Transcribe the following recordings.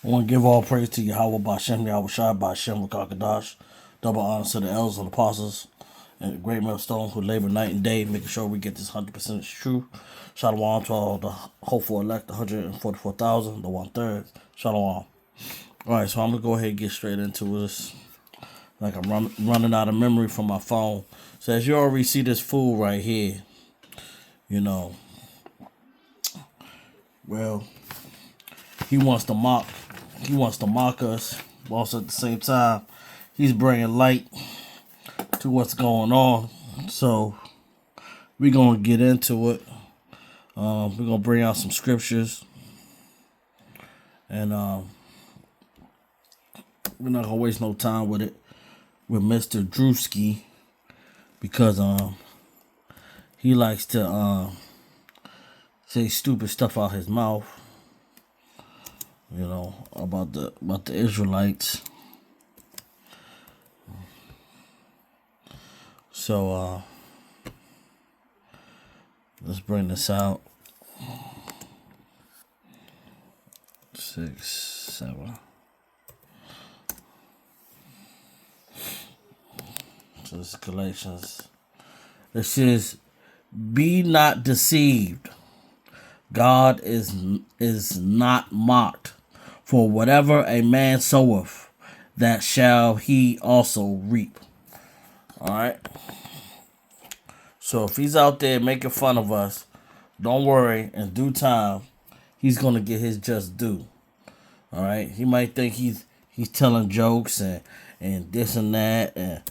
I want to give all praise to Yahweh Bashem, Yahweh Shai Bashem, Wakakadash. Double honor to the elders and apostles and the great millstone who labor night and day, making sure we get this 100% true. Shalom to all the hopeful elect, the 144,000, the 1/3. Shalom. Alright, so I'm going to go ahead and get straight into this. Like I'm running out of memory from my phone. So as you already see this fool right here, well, he wants to mock us, but also at the same time, he's bringing light to what's going on. So we're gonna get into it. We're gonna bring out some scriptures, and we're not gonna waste no time with it with Mr. Drewski because he likes to say stupid stuff out his mouth. About the Israelites. So let's bring this out. 6, 7. So this is Galatians. It says, "Be not deceived. God is not mocked. For whatever a man soweth, that shall he also reap." Alright? So if he's out there making fun of us, don't worry. In due time, he's going to get his just due. Alright? He might think he's telling jokes and this and that. And,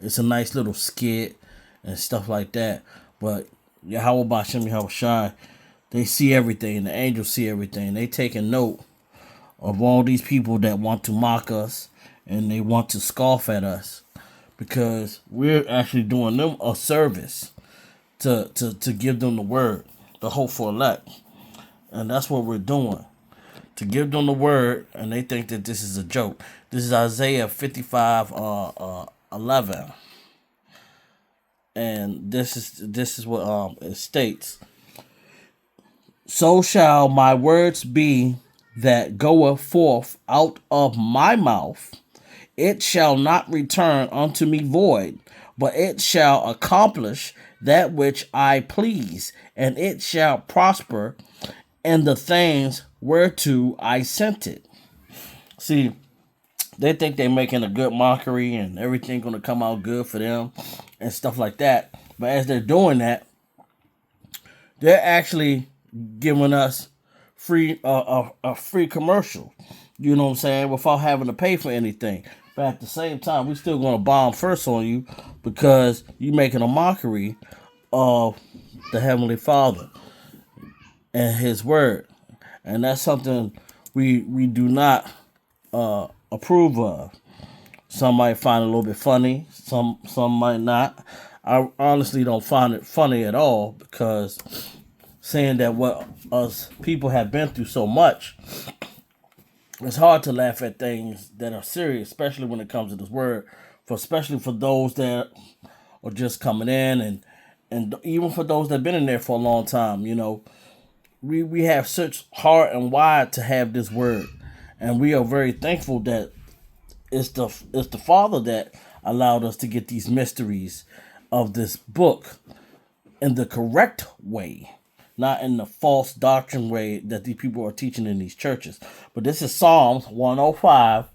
it's a nice little skit and stuff like that. But Yahweh Bashem, Yahweh Shai, they see everything. The angels see everything. They taking note of all these people that want to mock us and they want to scoff at us, because we're actually doing them a service to give them the word, the hope for elect. And that's what we're doing, to give them the word, and they think that this is a joke. This is Isaiah 55, 11. And this is what it states. "So shall my words be that goeth forth out of my mouth. It shall not return unto me void, but it shall accomplish that which I please, and it shall prosper in the things whereto I sent it." See, they think they're making a good mockery and everything going to come out good for them and stuff like that. But as they're doing that, they're actually giving us a free commercial, you know what I'm saying, without having to pay for anything. But at the same time, we're still going to bomb first on you because you're making a mockery of the Heavenly Father and His Word. And that's something we do not approve of. Some might find it a little bit funny. Some might not. I honestly don't find it funny at all, because saying that what us people have been through so much, it's hard to laugh at things that are serious, especially when it comes to this word, especially for those that are just coming in, and even for those that have been in there for a long time. We have such heart and wide to have this word, and we are very thankful that it's the Father that allowed us to get these mysteries of this book in the correct way, not in the false doctrine way that these people are teaching in these churches. But this is Psalms 105,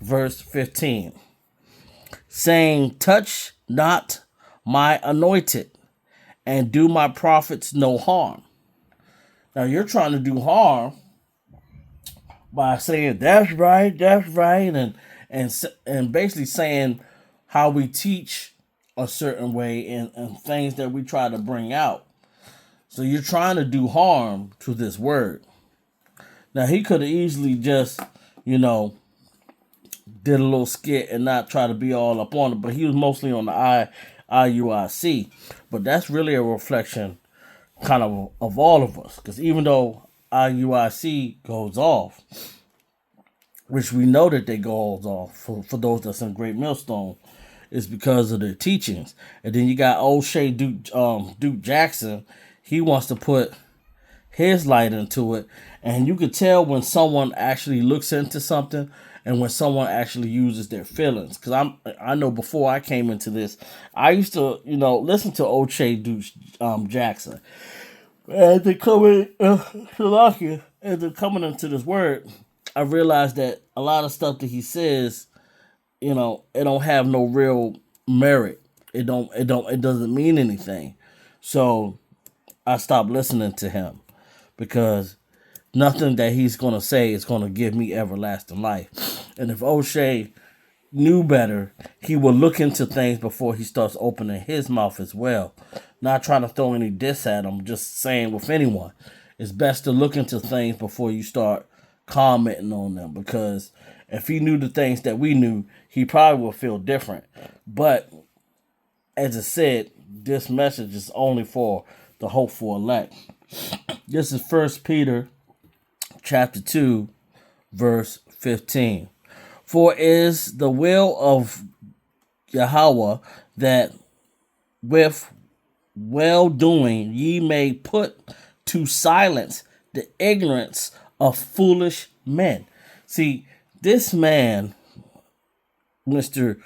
verse 15, saying, "Touch not my anointed, and do my prophets no harm." Now you're trying to do harm by saying that's right, and basically saying how we teach a certain way and things that we try to bring out. So you're trying to do harm to this word. Now he could have easily just, did a little skit and not try to be all up on it, but he was mostly on the IUIC. But that's really a reflection kind of all of us, because even though IUIC goes off, which we know that they goes off for those that's in Great Millstone, is because of their teachings. And then you got old Shay Duke Jackson. He wants to put his light into it. And you could tell when someone actually looks into something and when someone actually uses their feelings. Because I know before I came into this, I used to, listen to O'Shea Jackson. And then coming into this word, I realized that a lot of stuff that he says, it don't have no real merit. It doesn't mean anything. So I stopped listening to him because nothing that he's gonna say is gonna give me everlasting life. And if O'Shea knew better, he would look into things before he starts opening his mouth as well. Not trying to throw any diss at him, just saying with anyone, it's best to look into things before you start commenting on them, because if he knew the things that we knew, he probably would feel different. But as I said, this message is only for the hopeful elect. This is 1 Peter chapter 2, verse 15. For it is the will of Yahweh that with well-doing ye may put to silence the ignorance of foolish men. See, this man, Mr.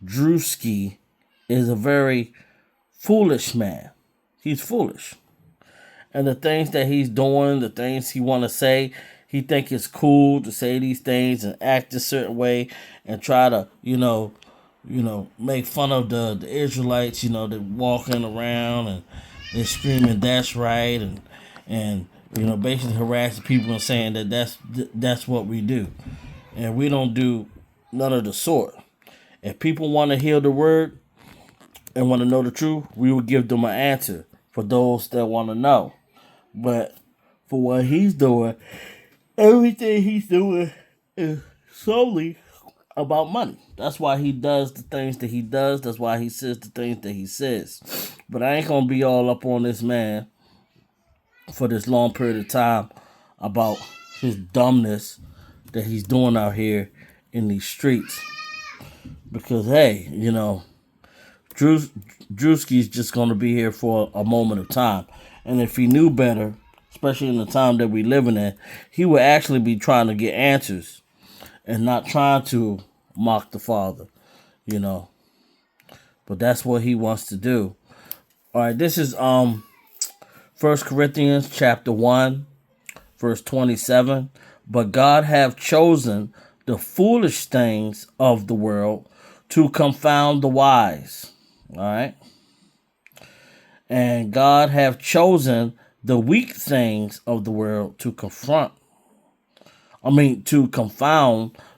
Dumski, is a very foolish man. He's foolish. And the things that he's doing, the things he want to say, he think it's cool to say these things and act a certain way and try to, make fun of the Israelites, they're walking around and they're screaming, that's right, and basically harassing people and saying that that's what we do. And we don't do none of the sort. If people want to hear the word and want to know the truth, we will give them an answer for those that want to know. But for what he's doing, everything he's doing is solely about money. That's why he does the things that he does. That's why he says the things that he says. But I ain't going to be all up on this man for this long period of time about his dumbness that he's doing out here in these streets. Because, hey, Drewski's just going to be here for a moment of time. And if he knew better, especially in the time that we're living in, he would actually be trying to get answers and not trying to mock the Father, But that's what he wants to do. All right, this is 1 Corinthians chapter 1, verse 27. But God hath chosen the foolish things of the world to confound the wise. All right. And God hath chosen the weak things of the world to confound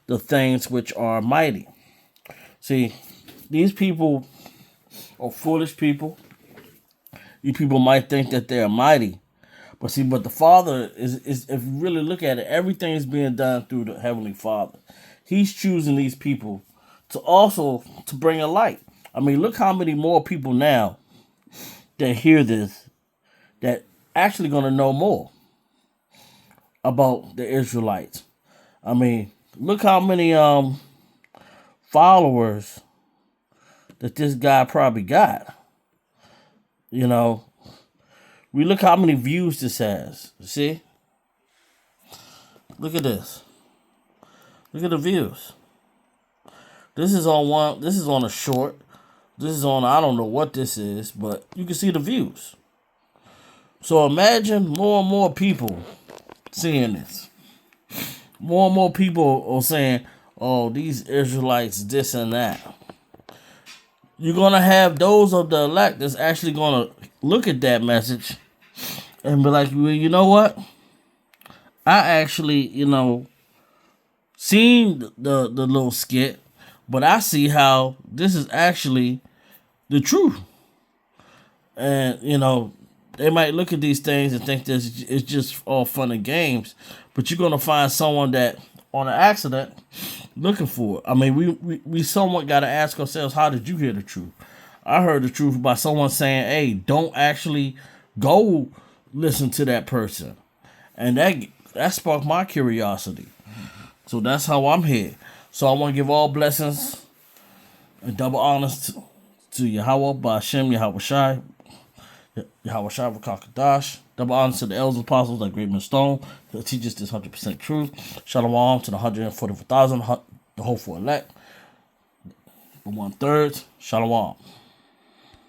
the things which are mighty. See, these people are foolish people. You people might think that they're mighty. But the Father is if you really look at it, everything is being done through the Heavenly Father. He's choosing these people to bring a light. Look how many more people now that hear this that actually going to know more about the Israelites. Look how many followers that this guy probably got. We look how many views this has. See? Look at this. Look at the views. This is on a short. This is on, I don't know what this is, but you can see the views. So imagine more and more people seeing this. More and more people are saying, oh, these Israelites, this and that. You're going to have those of the elect that's actually going to look at that message and be like, well, you know what? I actually, seen the little skit, but I see how this is actually the truth. And, they might look at these things and think that it's just all fun and games, but you're going to find someone that, on an accident, looking for it. We somewhat got to ask ourselves, how did you hear the truth? I heard the truth by someone saying, hey, don't actually go listen to that person. And that sparked my curiosity. So that's how I'm here. So I want to give all blessings and double honors to Yahweh, Ba'ashem, Yahweh Shai, Yahweh Shah Kakadash. Double honor to the elders apostles like Great Men Stone that teaches this 100% truth. Shalom to the 144,000, the hopeful elect, the 1/3. Shalom.